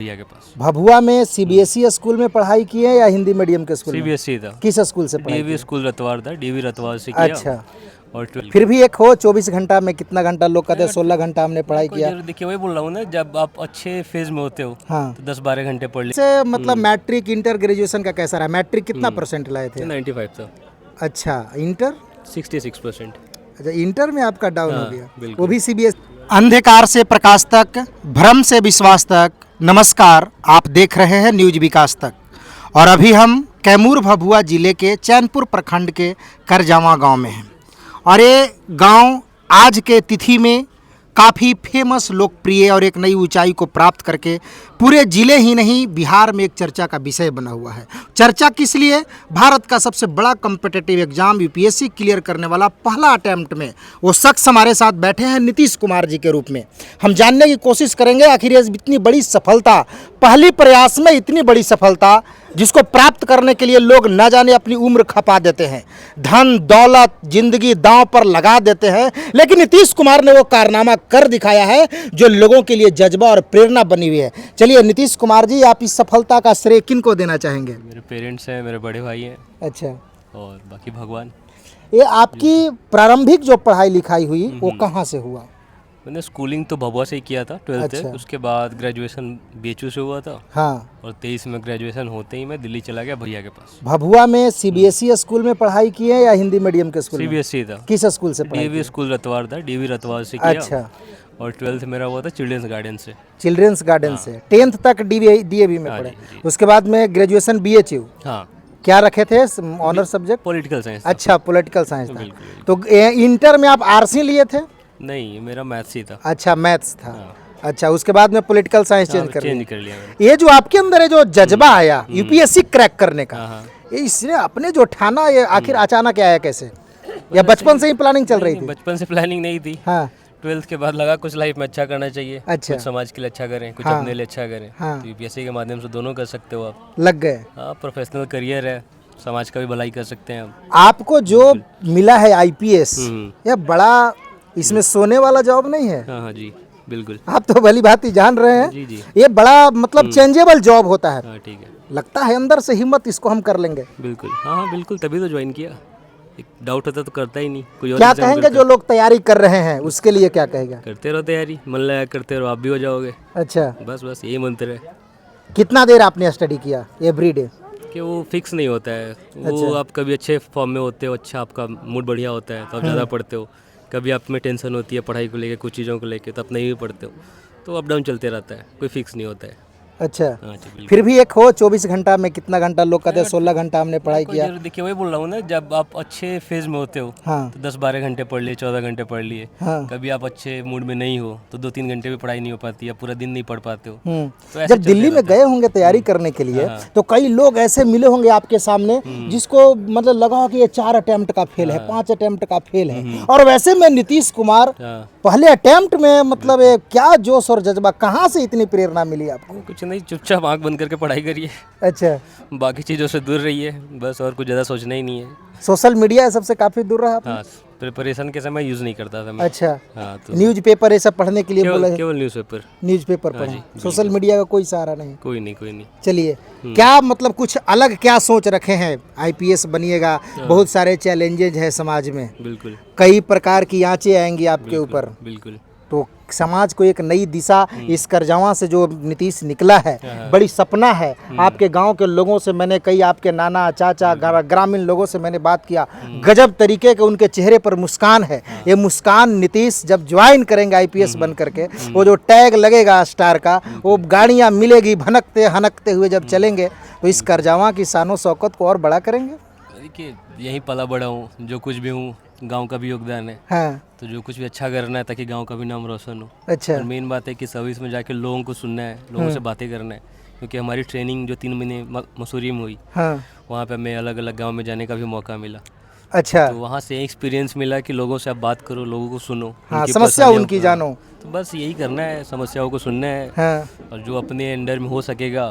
भैया के पास। भभुआ में सीबीएसई स्कूल में पढ़ाई की है या हिंदी मीडियम के स्कूल में? सीबीएसई था। किस स्कूल से पढ़ाई डीवी की? स्कूल रतवार था, डीवी रतवार से किया। अच्छा, और 12 फिर भी एक हो 24 घंटा में कितना घंटा, लोग कहते हैं 16 घंटा हमने पढ़ाई किया। देखिए वही बोल रहा हूँ ना, जब आप अच्छे फेज में होते हो हाँ, तो 10-12 घंटे पढ़ लिए। से मतलब मैट्रिक इंटर ग्रेजुएशन का कैसा रहा? मैट्रिक कितना परसेंट लाए थे? 95 था। अच्छा, इंटर? 66%। अच्छा, इंटर में आपका डाउन हो हाँ, गया, बिल्कुल। वो भी सीबीएस। अंधकार से प्रकाश तक, भ्रम से विश्वास तक। नमस्कार, आप देख रहे हैं न्यूज विकास तक, और अभी हम कैमूर भभुआ जिले के चैनपुर प्रखंड के करजावा गांव में हैं। और ये गांव आज के तिथि में काफ़ी फेमस, लोकप्रिय और एक नई ऊंचाई को प्राप्त करके पूरे जिले ही नहीं बिहार में एक चर्चा का विषय बना हुआ है। चर्चा किस लिए? भारत का सबसे बड़ा कॉम्पिटिटिव एग्जाम यूपीएससी क्लियर करने वाला पहला अटेम्प्ट में वो शख्स हमारे साथ बैठे हैं नीतीश कुमार जी के रूप में। हम जानने की कोशिश करेंगे आखिर ये इतनी बड़ी सफलता, पहली प्रयास में इतनी बड़ी सफलता जिसको प्राप्त करने के लिए लोग न जाने अपनी उम्र खपा देते हैं, धन दौलत जिंदगी दांव पर लगा देते हैं, लेकिन नीतीश कुमार ने वो कारनामा कर दिखाया है जो लोगों के लिए जज्बा और प्रेरणा बनी हुई है। चलिए नीतीश कुमार जी, आप इस सफलता का श्रेय किन को देना चाहेंगे? मेरे पेरेंट्स हैं, मेरे बड़े भाई हैं, अच्छा, और बाकी भगवान। ये आपकी प्रारंभिक जो पढ़ाई लिखाई हुई वो कहाँ से हुआ? मैंने स्कूलिंग तो भभुआ से ही किया था 12th अच्छा। तक। उसके बाद ग्रेजुएशन बीएचयू से हुआ था, हाँ, और 23 में ग्रेजुएशन होते ही मैं दिल्ली चला गया भैया के पास। भभुआ में सीबीएसई स्कूल में पढ़ाई की है या हिंदी मीडियम के स्कूल में? सीबीएसई था। किस स्कूल से पढ़ाई डीवी की? स्कूल रतवार था, डीवी रतवार से किया। अच्छा, और 12th मेरा हुआ था चिल्ड्रंस गार्डन से। चिल्ड्रंस गार्डन से। 10th तक डीएवी में हाँ पढ़े, जी, जी। उसके बाद में ग्रेजुएशन बीएचयू। हाँ, क्या रखे थे ऑनर सब्जेक्ट? Political science. अच्छा, पॉलिटिकल साइंस था। बिल्कुल। तो इंटर में आप आरसी लिए थे? नहीं, मेरा मैथ्स ही था। अच्छा, मैथ्स था। हाँ। अच्छा, उसके बाद में पॉलिटिकल साइंस चेंज कर चेंज लिया। कर लिया मैंने। ये जो आपके अंदर है जो जज्बा आया यूपीएससी क्रैक करने का, हाँ, हाँ। ये इसने अपने जो ठाना, ये आखिर अचानक आया कैसे, या बचपन से ही प्लानिंग चल रही थी? बचपन से प्लानिंग नहीं थी। हाँ, 12th के बाद लगा कुछ लाइफ में अच्छा करना चाहिए। अच्छा। कुछ समाज के लिए अच्छा करें, कुछ हाँ। अपने लिए अच्छा करें। हाँ। तो यूपीएससी के माध्यम से दोनों कर सकते हो आप। लग गए। हाँ, प्रोफेशनल करियर है, समाज का भी भलाई कर सकते हैं आप। आपको जो मिला है आईपीएस, हम्म। यह बड़ा, इसमें सोने वाला जॉब नहीं है। हाँ हाँ जी, बिल्कुल। आप तो भली बात ही जान रहे हैं। जी जी। ये बड़ा मतलब चेंजेबल जॉब होता है। हाँ ठीक है, लगता है अंदर से हिम्मत, इसको हम कर लेंगे। बिल्कुल। हाँ हाँ बिल्कुल, तभी तो ज्वाइन किया। एक डाउट होता तो करता ही नहीं, कोई और क्या exam कहेंगे करता। जो लोग तैयारी कर रहे हैं उसके लिए क्या कहेगा? करते रहो तैयारी, मन लगा करते रहो, आप भी हो जाओगे। अच्छा, बस बस यही मंत्र है कितना देर आपने स्टडी किया एवरीडे? कि वो फिक्स नहीं होता है। वो आप कभी अच्छे फॉर्म में होते हो, अच्छा आपका मूड बढ़िया होता है तो आप ज़्यादा पढ़ते हो। कभी आप में टेंशन होती है पढ़ाई को लेकर, कुछ चीज़ों को लेकर, तो आप नहीं भी पढ़ते हो। तो अप डाउन चलते रहता है, कोई फिक्स नहीं होता है। अच्छा, हाँ जी, बिल्कुल। फिर भी एक हो 24 घंटा में कितना घंटा, लोग कहते हैं 16 घंटा हमने पढ़ाई किया। देखिए वही बोल रहा हूँ ना, जब आप अच्छे फेज में होते हो हाँ, तो 10-12 घंटे पढ़ लिए, 14 घंटे पढ़ लिए। हाँ। कभी आप अच्छे मूड में नहीं हो तो 2-3 घंटे भी पढ़ाई नहीं हो पाती, या पूरा दिन नहीं पढ़ पाते हो। तो ऐसे जब चलते दिल्ली में रहता गए होंगे तैयारी करने के लिए, हाँ। तो कई लोग ऐसे मिले होंगे आपके सामने जिसको मतलब लगा हो कि ये 4 अटेम्प्ट का फेल है, 5 अटेम्प्ट का फेल है, और वैसे में नीतीश कुमार हाँ, पहले अटेम्प्ट में, मतलब ये क्या जोश और जज्बा, कहाँ से इतनी प्रेरणा मिली आपको? कुछ नहीं, चुपचाप आंख बंद करके पढ़ाई करिए, अच्छा, बाकी चीज़ों से दूर रहिए बस, और कुछ ज़्यादा सोचना ही नहीं है। सोशल मीडिया ये सबसे काफी दूर रहा आपने? हाँ, प्रिपरेशन के समय यूज़ नहीं करता था मैं। अच्छा, हाँ, तो न्यूज पेपर ये सब पढ़ने के लिए बोला है? केवल न्यूज़पेपर। न्यूज पेपर हाँ पढ़े, सोशल मीडिया का कोई सहारा नहीं? कोई नहीं, कोई नहीं। चलिए, क्या मतलब कुछ अलग क्या सोच रखे हैं? आईपीएस बनिएगा, बहुत सारे चैलेंजेज है समाज में, बिल्कुल कई प्रकार की आंचें आएंगी आपके ऊपर, बिल्कुल। तो समाज को एक नई दिशा इस करजावा से जो नीतीश निकला है, बड़ी सपना है। आपके गांव के लोगों से मैंने, कई आपके नाना चाचा ग्रामीण लोगों से मैंने बात किया, गजब तरीके के उनके चेहरे पर मुस्कान है। ये मुस्कान नीतीश जब ज्वाइन करेंगे आईपीएस बन करके, वो जो टैग लगेगा स्टार का, वो गाड़ियां मिलेगी भनकते हनकते हुए जब चलेंगे, तो इस करजावा की शानो शौकत को और बड़ा करेंगे। देखिए यहीं पला बड़ा हूँ, जो कुछ भी हूँ गांव का भी योगदान है। हाँ, तो जो कुछ भी अच्छा करना है ताकि गांव का भी नाम रोशन हो। अच्छा, और मेन बात है कि सर्विस में जाके लोगों को सुनना है, लोगों से बातें करना है, क्योंकि हमारी ट्रेनिंग जो 3 महीने मसूरी में हुई, हाँ, वहाँ पे हमें अलग अलग गांव में जाने का भी मौका मिला। अच्छा, तो वहाँ से एक्सपीरियंस मिला कि लोगों से आप बात करो, लोगों को सुनो, हाँ, उनकी समस्या परेशानियों उनकी को। जानो। तो बस यही करना है, समस्याओं को सुनना है, हाँ, और जो अपने अंडर में हो सकेगा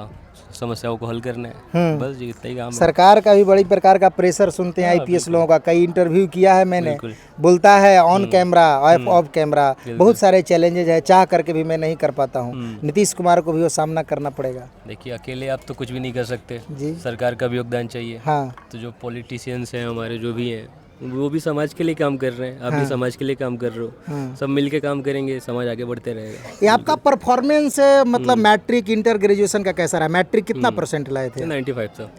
समस्याओं को हल करना है, बस जी इतना ही काम है। सरकार का भी बड़ी प्रकार का प्रेशर सुनते हैं आईपीएस लोगों का। कई इंटरव्यू किया है मैंने, बिल्कुल। बोलता है ऑन कैमरा ऑफ कैमरा बहुत सारे चैलेंजेस है, चाह करके भी मैं नहीं कर पाता हूँ। नीतीश कुमार को भी वो सामना करना पड़ेगा। देखिए अकेले आप तो कुछ भी नहीं कर सकते जी। सरकार का भी योगदान चाहिए। हाँ तो जो पॉलिटिशियंस हैं हमारे जो भी हैं वो भी समाज के लिए काम कर रहे हैं, आप भी समाज के लिए काम कर रहे हो, सब मिल के काम करेंगे, समाज आगे बढ़ते रहेगा। ये आपका परफॉर्मेंस मतलब मैट्रिक इंटर ग्रेजुएशन का कैसा रहा? मैट्रिक कितना परसेंट लाए थे? 95 था।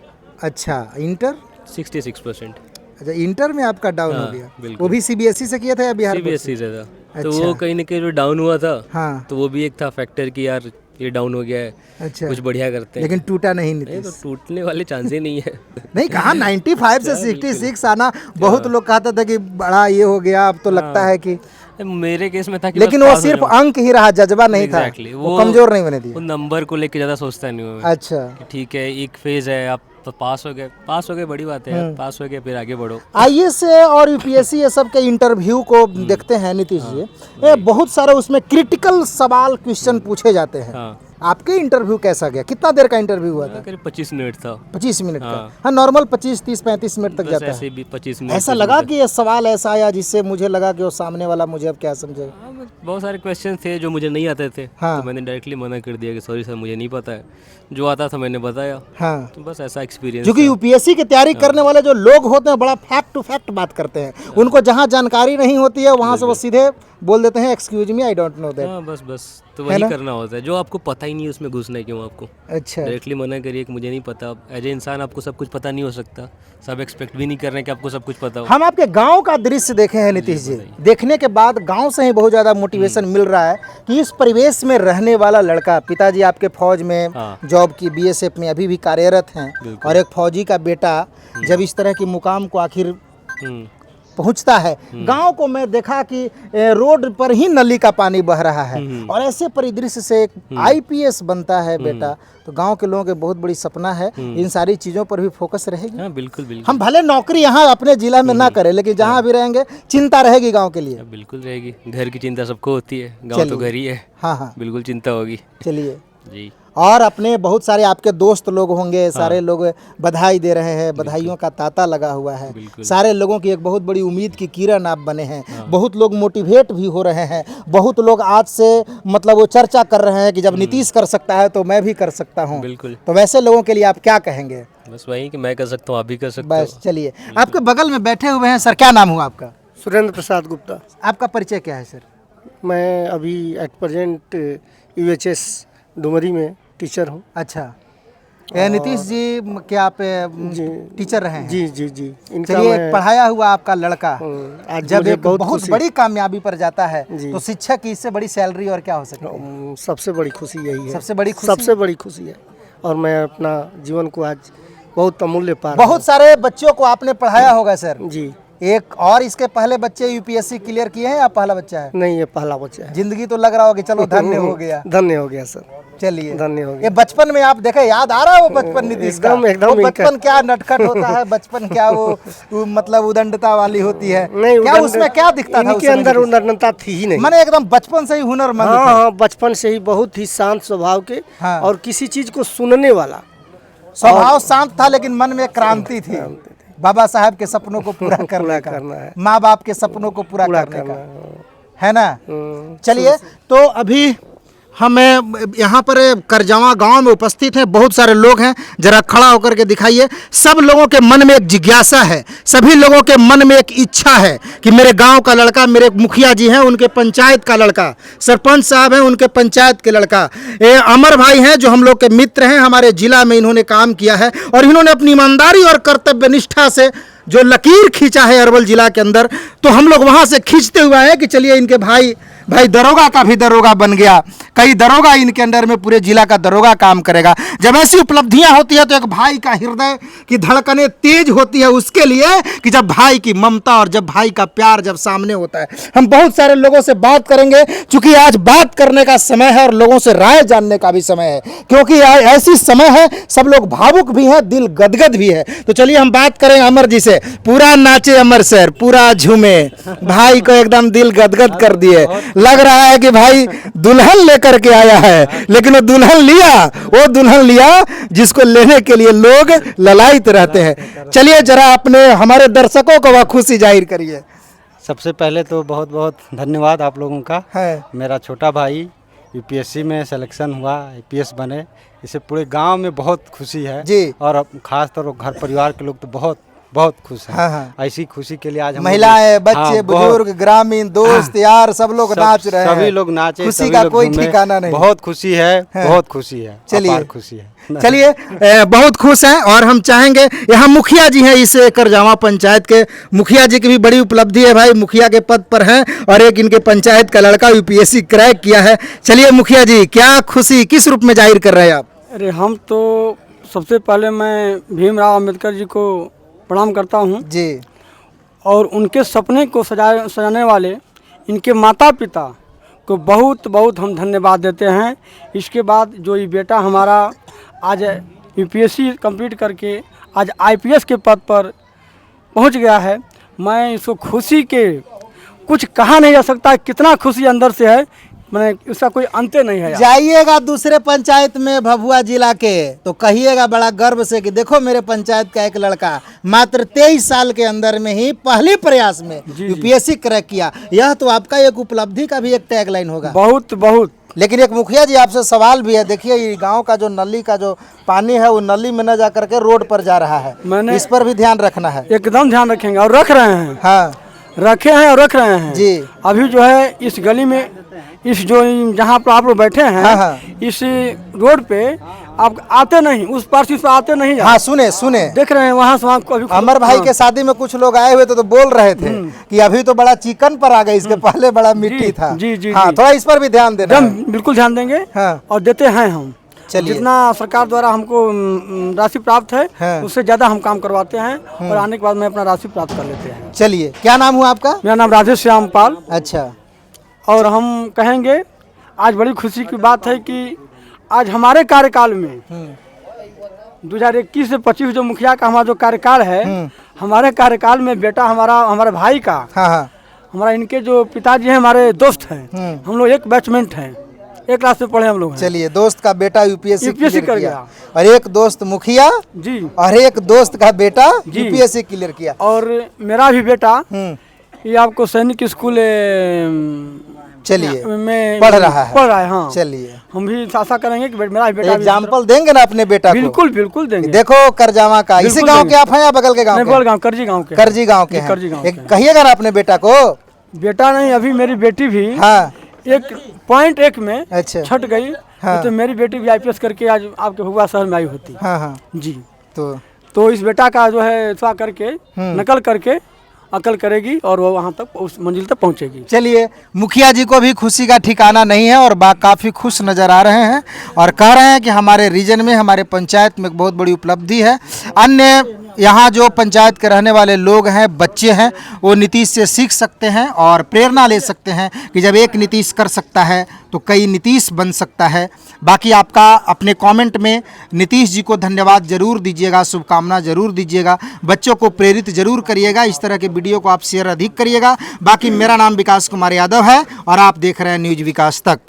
अच्छा, इंटर 66%। अच्छा, इंटर में आपका डाउन हो गया। बिल्कुल। वो भी सीबीएसई से किया था या बिहार बोर्ड सीबीएसई से था। तो वो कहीं ना कहीं जो डाउन हुआ था, हाँ। तो वो भी एक था फैक्टर कि यार ये डाउन हो गया है, अच्छा, कुछ बढ़िया करते हैं। लेकिन टूटा नहीं नहीं नीतीश? तो टूटने वाले चांस ही नहीं है। नहीं कहा 95 से 66 आना, बहुत लोग कहते थे कि बड़ा ये हो गया, अब तो लगता है कि मेरे केस में था कि लेकिन बस वो पास हो सिर्फ जाऊं। अंक ही रहा, जज्बा नहीं था। Exactly, वो कमजोर नहीं बने दिए। वो नंबर को लेके ज़्यादा सोचता नहीं हूँ मैं। अच्छा, कि ठीक है एक फेज है, आप तो पास हो गए बड़ी बात है यार, पास हो गए फिर आगे बढ़ो। आईएएस और यूपीएससी ये सब के इंटरव्यू को देखते हैं नीतीश जी, ये बहुत सारे उसमें क्रिटिकल सवाल क्वेश्चन पूछे जाते हैं। हाँ आपके इंटरव्यू कैसा गया? कितना देर का इंटरव्यू हुआ था? करीब 25 मिनट था। 25 मिनट का? हाँ, नॉर्मल 25, 30, 35 मिनट तक बस जाता है। ऐसे भी 25 मिनट। ऐसा लगा कि ये सवाल ऐसा आया जिससे मुझे लगा कि वो सामने वाला मुझे अब क्या समझेगा? हाँ, बहुत सारे क्वेश्चन थे जो मुझे नहीं आते थे। हाँ। तो मैंने डायरेक्टली मना कर दिया कि सॉरी सर मुझे नहीं पता है, जो आता था मैंने बताया। हाँ, तो बस ऐसा एक्सपीरियंस। क्योंकि यूपीएससी की तैयारी करने वाले जो लोग होते हैं बड़ा फैक्ट टू फैक्ट बात करते हैं। उनको जहाँ जानकारी नहीं होती है वहाँ से वो सीधे बोल देते हैं excuse me I don't know that. हाँ बस तो वही करना होता है, जो आपको पता ही नहीं है उसमें घुसना है क्यों आपको। अच्छा, डायरेक्टली मना करिए कि मुझे नहीं पता। एज ए इंसान आपको सब कुछ पता नहीं हो सकता, सब एक्सपेक्ट भी नहीं कर रहे हैं कि आपको सब कुछ पता हो। हम आपके गांव का दृश्य देखे हैं नीतीश जी, देखने के बाद गांव से ही बहुत ज़्यादा मोटिवेशन मिल रहा है कि इस परिवेश में रहने वाला लड़का, पिताजी आपके फौज में जॉब की, बीएसएफ में अभी भी कार्यरत हैं, और एक फौजी का बेटा जब इस तरह की मुकाम को आखिर पहुंचता है, गांव को मैं देखा कि रोड पर ही नली का पानी बह रहा है, और ऐसे परिदृश्य से एक आईपीएस बनता है बेटा, तो गांव के लोगों के बहुत बड़ी सपना है। इन सारी चीज़ों पर भी फोकस रहेगी। हाँ बिल्कुल बिल्कुल। हम भले नौकरी यहाँ अपने जिला में ना करें, लेकिन जहाँ भी रहेंगे चिंता रहेगी गांव के लिए। बिल्कुल रहेगी, घर की चिंता सबको होती है, गांव तो घर ही है। हाँ हाँ, बिल्कुल चिंता होगी। चलिए। जी। और अपने बहुत सारे आपके दोस्त लोग होंगे, सारे लोग बधाई दे रहे हैं, बधाइयों का तांता लगा हुआ है। सारे लोगों की एक बहुत बड़ी उम्मीद की किरण आप बने हैं। बहुत लोग मोटिवेट भी हो रहे हैं, बहुत लोग आज से मतलब वो चर्चा कर रहे हैं कि जब नीतीश कर सकता है तो मैं भी कर सकता हूँ। बिल्कुल। तो वैसे लोगों के लिए आप क्या कहेंगे? बस वही कि मैं कर सकता हूँ, आप भी कर सकते हो। बस चलिए, आपके बगल में बैठे हुए हैं सर, क्या नाम हुआ आपका? सुरेंद्र प्रसाद गुप्ता। आपका परिचय क्या है सर? मैं अभी एट प्रेजेंट यूएचएस डुमरी में टीचर हूँ। अच्छा, नीतीश जी क्या आप टीचर रहे हैं? जी जी जी। इनका चलिए, मैं पढ़ाया हुआ आपका लड़का आज जब मुझे एक बहुत बड़ी कामयाबी पर जाता है, जी। तो शिक्षक की इससे बड़ी सैलरी और क्या हो सकती है? सबसे बड़ी खुशी यही है। सबसे बड़ी खुशी? सबसे बड़ी खुशी है, और मैं अपना जीवन को आज बहुत अमूल्य पा रहा हूँ। बहुत सारे बच्चों को आपने पढ़ाया होगा सर। जी। एक और इसके पहले बच्चे यूपीएससी क्लियर किए हैं या पहला बच्चा है? नहीं, ये पहला बच्चा है। जिंदगी तो लग रहा होगा चलो धन्य हो गया। धन्य हो गया सर। चलिए, धन्य हो गया। ये बचपन में आप देखे, याद आ रहा है वो बचपन नीतीश का? एकदम वो बचपन क्या नटखट होता है, बचपन क्या वो मतलब उदंडता वाली होती है, नहीं, क्या उसमें क्या दिखता था? इनके अंदर उदंडता थी ही नहीं। मैंने एकदम बचपन से ही हुनरमंद थे। हाँ, बचपन से ही बहुत ही शांत स्वभाव के, हाँ। और किसी चीज को सुनने वाला स्वभाव शांत था, लेकिन मन में क्रांति थी। बाबा साहब के सपनों को पूरा करने का, माँ बाप के सपनों को पूरा करने का, है ना? चलिए, तो अभी हम यहाँ पर करजवा गांव में उपस्थित हैं, बहुत सारे लोग हैं, जरा खड़ा होकर के दिखाइए। सब लोगों के मन में एक जिज्ञासा है, सभी लोगों के मन में एक इच्छा है कि मेरे गांव का लड़का, मेरे मुखिया जी हैं उनके पंचायत का लड़का, सरपंच साहब हैं उनके पंचायत के लड़का, अमर भाई हैं जो हम लोग के मित्र हैं, हमारे जिला में इन्होंने काम किया है, और इन्होंने अपनी ईमानदारी और कर्तव्य निष्ठा से जो लकीर खींचा है अरवल जिला के अंदर, तो हम लोग वहाँ से खींचते हुए आए कि चलिए इनके भाई दरोगा का भी दरोगा बन गया, कई दरोगा इनके अंडर में पूरे जिला का दरोगा काम करेगा। जब ऐसी उपलब्धियां होती है तो एक भाई का हृदय की धड़कनें तेज होती है उसके लिए कि जब भाई की ममता और जब भाई का प्यार जब सामने होता है। हम बहुत सारे लोगों से बात करेंगे, क्योंकि आज बात करने का समय है और लोगों से राय जानने का भी समय है, क्योंकि ऐसी समय है सब लोग भावुक भी हैं, दिल गदगद भी है। तो चलिए हम बात करें अमर जी से। पूरा नाचे अमर सर, पूरा झूमे, भाई को एकदम दिल गदगद कर दिए। लग रहा है कि भाई दुल्हन लेकर के आया है, लेकिन वो दुल्हन लिया जिसको लेने के लिए लोग ललायित रहते हैं। चलिए जरा अपने हमारे दर्शकों को वह खुशी जाहिर करिए। सबसे पहले तो बहुत बहुत धन्यवाद आप लोगों का है मेरा छोटा भाई यूपीएससी में सिलेक्शन हुआ, आईपीएस बने, इसे पूरे गांव में बहुत खुशी है जी। और खास तौर पर घर परिवार के लोग तो बहुत बहुत खुश हैं। हाँ। ऐसी खुशी के लिए आज हम महिलाएं, लोग- बच्चे, हाँ, बुजुर्ग, ग्रामीण, दोस्त, यार सब लोग नाच रहे हैं। सभी लोग नाचे, खुशी सभी का लोग कोई झूमे। ठिकाना नहीं। बहुत खुशी है, बहुत खुशी है, चलिए। अपार खुशी है। चलिए बहुत खुश हैं और हम चाहेंगे, यहाँ मुखिया जी हैं इस करजावा पंचायत के, मुखिया जी की भी बड़ी उपलब्धि है भाई, मुखिया के पद पर हैं और एक इनके पंचायत का लड़का यूपीएससी क्रैक किया है। चलिए मुखिया जी, क्या खुशी किस रूप में जाहिर कर रहे हैं आप? अरे हम तो सबसे पहले मैं भीमराव अंबेडकर जी को प्रणाम करता हूँ जी। और उनके सपने को सजाने वाले इनके माता पिता को बहुत बहुत हम धन्यवाद देते हैं। इसके बाद जो ये बेटा हमारा आज यूपीएससी कंप्लीट करके आज आईपीएस के पद पर पहुंच गया है, मैं इसको खुशी के कुछ कहा नहीं जा सकता, कितना खुशी अंदर से है, मैंने उसका कोई अंत नहीं है। जाइएगा दूसरे पंचायत में भभुआ जिला के तो कहिएगा बड़ा गर्व से कि देखो मेरे पंचायत का एक लड़का मात्र 23 साल के अंदर में ही पहले प्रयास में यूपीएससी क्रैक किया। यह तो आपका एक उपलब्धि का भी एक टैगलाइन होगा। बहुत बहुत। लेकिन एक मुखिया जी आपसे सवाल भी है, देखिए ये गांव का जो नली का जो पानी है वो नली में न जा करके रोड पर जा रहा है, इस पर भी ध्यान रखना है। एकदम ध्यान रखेंगे और रख रहे हैं। हाँ रखे हैं और रख रहे हैं जी। अभी जो है इस गली में, इस जो जहाँ पर आप लोग बैठे हैं, हाँ। इस रोड पे आप आते नहीं, उस पार से इस पार आते नहीं। हाँ सुने देख रहे हैं वहाँ से वहाँ अभी अमर भाई के शादी में कुछ लोग आए हुए थे तो बोल रहे थे कि अभी तो बड़ा चिकन पर आ गए, इसके पहले बड़ा मिट्टी था। जी। हाँ, थोड़ा इस पर भी ध्यान देना एकदम है। बिल्कुल ध्यान देंगे हाँ। और देते हैं हम। चलिए। जितना सरकार द्वारा हमको राशि प्राप्त है, हाँ। उससे ज्यादा हम काम करवाते हैं और आने के बाद में अपना राशि प्राप्त कर लेते हैं। चलिए, क्या नाम हुआ आपका? मेरा नाम राधे श्याम पाल। अच्छा। और हम कहेंगे आज बड़ी खुशी की बात है कि आज हमारे कार्यकाल में 2021 से 25 जो मुखिया का हमारा जो कार्यकाल है, हमारे कार्यकाल में बेटा हमारे भाई का, हाँ। हमारा इनके जो पिताजी हैं हमारे दोस्त हैं, हम लोग एक बैचमेंट हैं, एक क्लास में पढ़े हम लोग हैं। चलिए, दोस्त का बेटा यूपीएससी कर किया गया और एक दोस्त मुखिया जी, और एक दोस्त का बेटा जी। यूपीएससी क्लियर किया। और मेरा भी बेटा ये आपको सैनिक स्कूल चलिए में पढ़ रहा है। हाँ। चलिए, हम भी आशा करेंगे कि मेरा भी बेटा एग्जाम्पल देंगे ना अपने बेटा को? बिल्कुल देंगे। देखो करजावा का, इसी बिल्कुल गांव देंगे। के आप हैं या बगल के गांव के? गाँव करजी गाँव के। करजी गांव के करजी हैं। गाँव एक के। कहिएगा ना अपने बेटा को। बेटा नहीं, अभी मेरी बेटी भी हाँ। 1.1 में अच्छा। छट गई। हाँ। तो मेरी बेटी भी आईपीएस करके आज आपके भगवा शहर में आई होती। हाँ। जी। तो इस बेटा का जो है थोड़ा करके नकल करके अकल करेगी और वो वहाँ तक उस मंजिल तक पहुँचेगी। चलिए, मुखिया जी को भी खुशी का ठिकाना नहीं है और काफ़ी खुश नज़र आ रहे हैं और कह रहे हैं कि हमारे रीजन में, हमारे पंचायत में एक बहुत बड़ी उपलब्धि है। अन्य यहाँ जो पंचायत के रहने वाले लोग हैं, बच्चे हैं, वो नीतीश से सीख सकते हैं और प्रेरणा ले सकते हैं कि जब एक नीतीश कर सकता है तो कई नीतीश बन सकता है। बाकी आपका अपने कमेंट में नीतीश जी को धन्यवाद जरूर दीजिएगा, शुभकामना जरूर दीजिएगा, बच्चों को प्रेरित जरूर करिएगा, इस तरह के वीडियो को आप शेयर अधिक करिएगा। बाकी मेरा नाम विकास कुमार यादव है और आप देख रहे हैं न्यूज़ विकास तक।